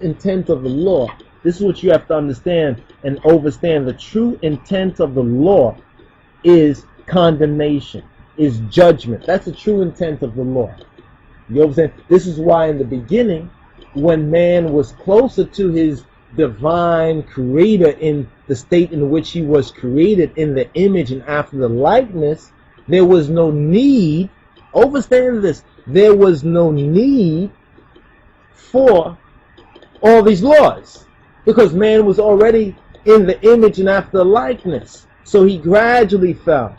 intent of the law, this is what you have to understand and understand. The true intent of the law is condemnation, is judgment. That's the true intent of the law. You know what I'm saying? This is why in the beginning, when man was closer to his divine creator in the state in which he was created in the image and after the likeness, there was no need, understand this, there was no need for all these laws, because man was already in the image and after the likeness. So he gradually fell,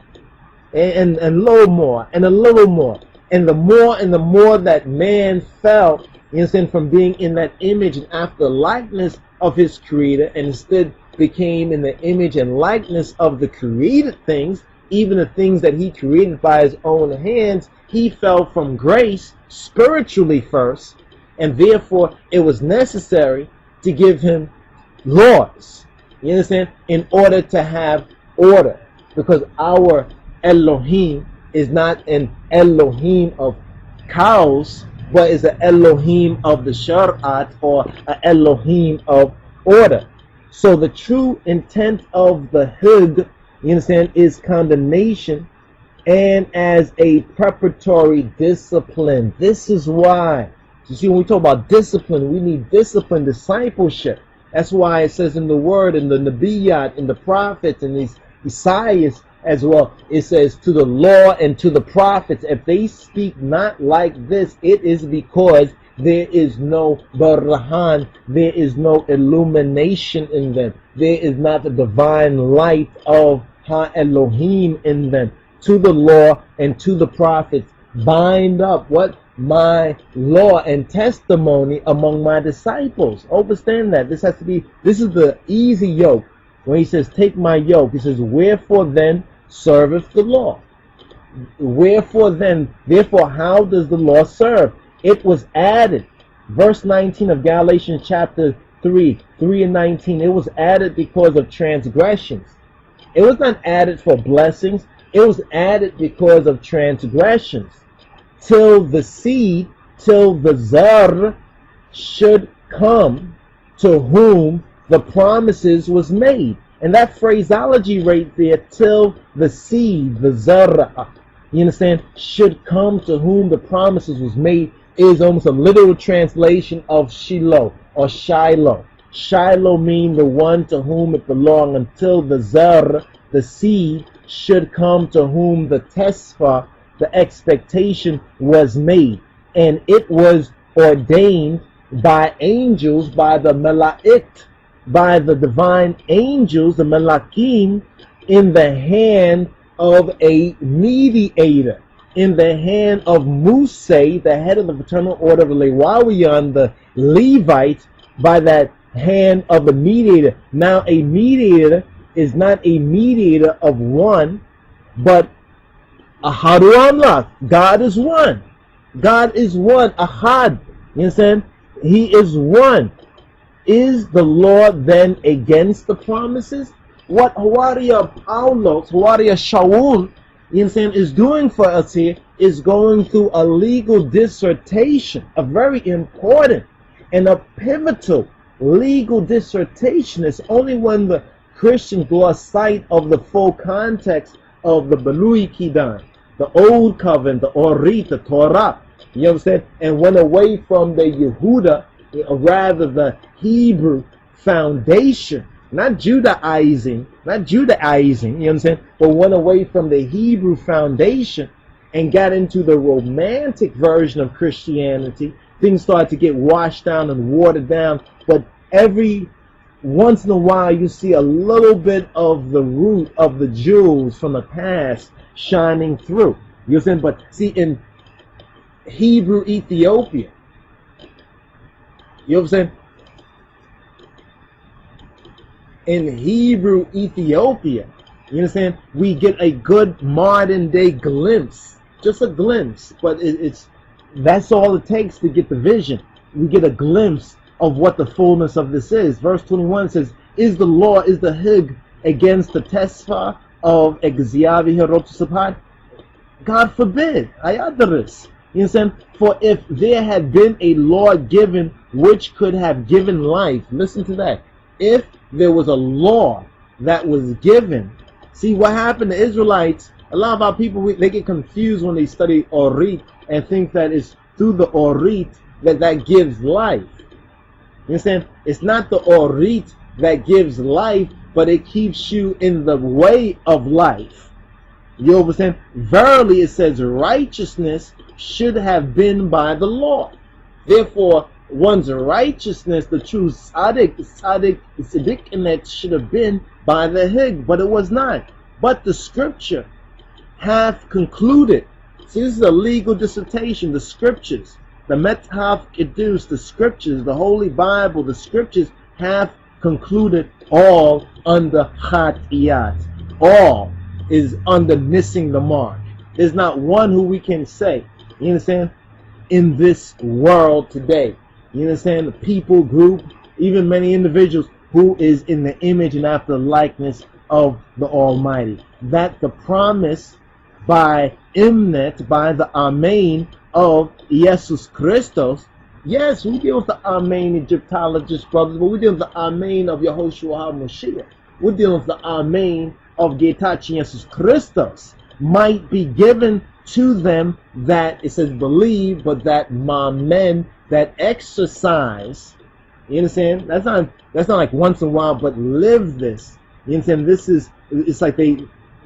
and a little more, and a little more, and the more that man fell, you understand, from being in that image and after the likeness of his creator, and instead became in the image and likeness of the created things, even the things that he created by his own hands, he fell from grace spiritually first, and therefore it was necessary to give him laws, you understand, in order to have order, because our Elohim is not an Elohim of cows, but is an Elohim of the Shar'at, or an Elohim of order. So the true intent of the Higg, you understand, is condemnation, and as a preparatory discipline. This is why, you see, when we talk about discipline, we need discipline, discipleship. That's why it says in the word, in the Nabiyat, in the prophets, in these Isaiahs as well, it says to the law and to the prophets, if they speak not like this, it is because there is no barahan, there is no illumination in them, there is not the divine light of Ha Elohim in them. To the law and to the prophets, bind up what? My law and testimony among my disciples. Understand that. This has to be, this is the easy yoke. When he says, take my yoke, he says, wherefore then serveth the law? Wherefore then, therefore, how does the law serve? It was added. Verse 19 of Galatians chapter 3 and 19. It was added because of transgressions. It was not added for blessings. It was added because of transgressions. Till the seed, till the Zara should come, to whom the promises was made. And that phraseology right there, till the seed, the Zara, you understand, should come, to whom the promises was made, is almost a literal translation of Shiloh or Shiloh. Shiloh means the one to whom it belonged, until the Zara, the seed, should come, to whom the tesfa, the expectation, was made. And it was ordained by angels, by the Mela'it, by the divine angels, the Malakim, in the hand of a mediator, in the hand of Muse, the head of the fraternal order of Lewawiyan, the Levites, by that hand of the mediator. Now a mediator is not a mediator of one, but Ahadu Amlach. God is one. God is one. Ahad. You understand? He is one. Is the Lord then against the promises? What Hawaria Paulos, Hawaria Shaul, you understand, is doing for us here is going through a legal dissertation, a very important and a pivotal legal dissertation. It's only when the Christians lost sight of the full context of the Belui Kidan, the Old Covenant, the Orit, the Torah, you understand, and went away from the Yehuda, or rather the Hebrew foundation, not Judaizing, you understand, but went away from the Hebrew foundation and got into the romantic version of Christianity. Things started to get washed down and watered down, but every once in a while you see a little bit of the root of the jewels from the past shining through. You understand? But see, in Hebrew Ethiopia, you know what I'm saying? In Hebrew Ethiopia, you understand, we get a good modern day glimpse, just a glimpse, but that's all it takes to get the vision. We get a glimpse of what the fullness of this is. Verse 21 says, is the law, is the Higg against the tesfa of Exyavi Herotusapad? God forbid, Iadonis. You understand? For if there had been a law given which could have given life. Listen to that. If there was a law that was given. See what happened to Israelites, a lot of our people, they get confused when they study Orit and think that it's through the Orit that gives life. You understand? It's not the Orit that gives life, but it keeps you in the way of life. You understand? Verily, it says righteousness should have been by the law. Therefore, one's righteousness, the true tzaddik, and that should have been by the Higg, but it was not. But the scripture hath concluded. See, this is a legal dissertation. The scriptures, the Qddus, the scriptures, the Holy Bible, the scriptures have concluded all under Chatiyat. All is under missing the mark. There's not one who we can say, you understand, in this world today. You understand? The people group, even many individuals who is in the image and after the likeness of the Almighty. That the promise by Imnet, by the Amen of Yesus Christos. Yes, we deal with the Amen Egyptologists, brothers, but we deal with the Amen of Yehoshua HaMashiach. We're dealing with the Amen of Getachi Yesus Christos. Might be given to them that, it says believe, but that Mamen, that exercise. You understand? That's not like once in a while, but live this. You understand? This is, it's like they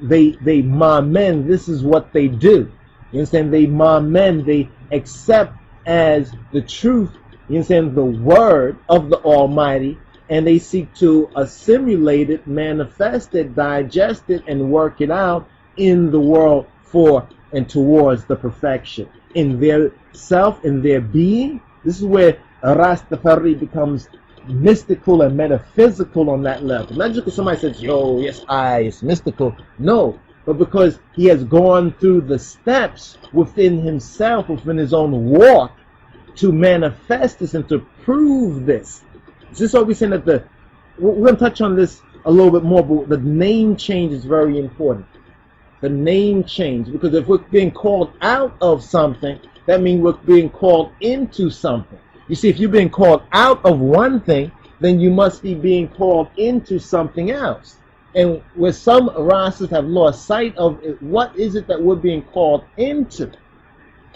Mamen, this is what they do. You understand? They Mamen, they accept as the truth, you understand, the word of the Almighty, and they seek to assimilate it, manifest it, digest it, and work it out in the world for and towards the perfection. In their self, in their being. This is where Rastafari becomes mystical and metaphysical on that level. Not just because somebody says, yo, yes, it's mystical. No, but because he has gone through the steps within himself, within his own walk, to manifest this and to prove this. This is what we're saying, that we're going to touch on this a little bit more, but the name change is very important. The name change, because if we're being called out of something, that means we're being called into something. You see, if you're being called out of one thing, then you must be being called into something else. And where some Rastas have lost sight of it, what is it that we're being called into?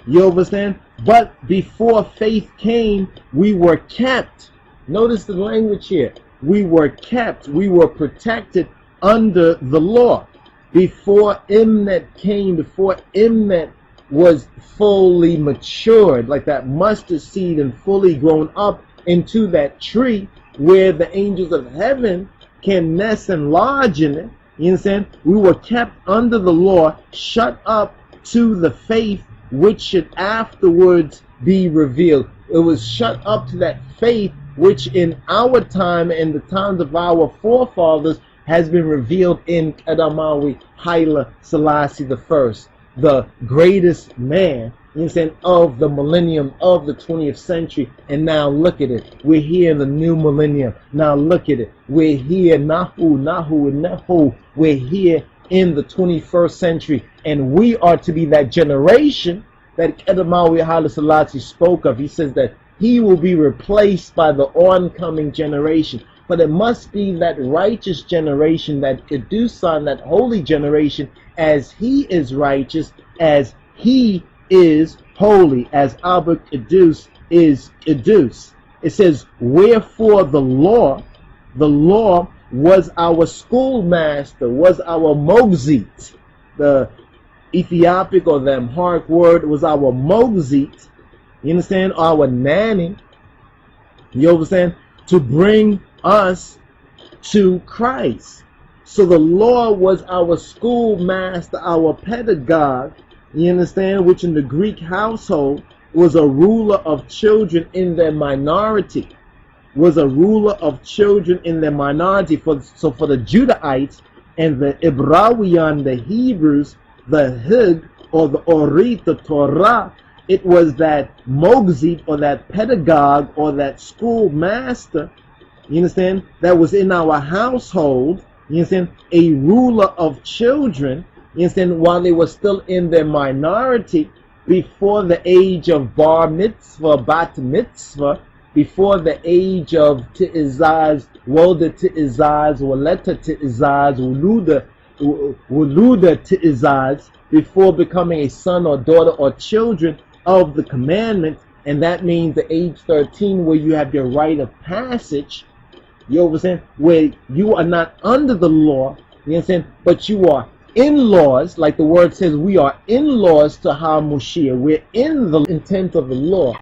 You understand? But before faith came, we were kept. Notice the language here. We were kept. We were protected under the law. Before Imnet came, before Imnet was fully matured, like that mustard seed, and fully grown up into that tree where the angels of heaven can nest and lodge in it. You understand? We were kept under the law, shut up to the faith which should afterwards be revealed. It was shut up to that faith which in our time and the times of our forefathers has been revealed in QEDAMAWI, Haile, Selassie I, the greatest man, you understand, of the millennium, of the 20th century. And now look at it. We're here in the new millennium. Now look at it. We're here, Nahu. We're here in the 21st century. And we are to be that generation that QEDAMAWI Haile Selassie spoke of. He says that he will be replaced by the oncoming generation. But it must be that righteous generation, that Qddus, that holy generation, as he is righteous, as he is holy, as Abba Qddus is Qddus. It says, wherefore the law was our schoolmaster, was our Mogzit. The Ethiopic or the Amharic word was our Mogzit. You understand? Our nanny. You understand? To bring us to Christ. So the law was our schoolmaster, our pedagogue, you understand, which in the Greek household was a ruler of children in their minority. Was a ruler of children in their minority. So for the Judahites and the Ibrawian, the Hebrews, the Higg or the Orit, the Torah, it was that Mogzit or that pedagogue or that schoolmaster, you understand, that was in our household, you understand, a ruler of children, you understand, while they were still in their minority, before the age of bar mitzvah, bat mitzvah, before the age of Ti'izaz, Woda Ti'izaz, Waleta Ti'izaz, Wuluda Ti'izaz, before becoming a son or daughter or children of the commandment, and that means the age 13 where you have your rite of passage, you understand, where you are not under the law, you understand, but you are in laws, like the word says, we are in laws to HaMoshiach. We're in the intent of the law.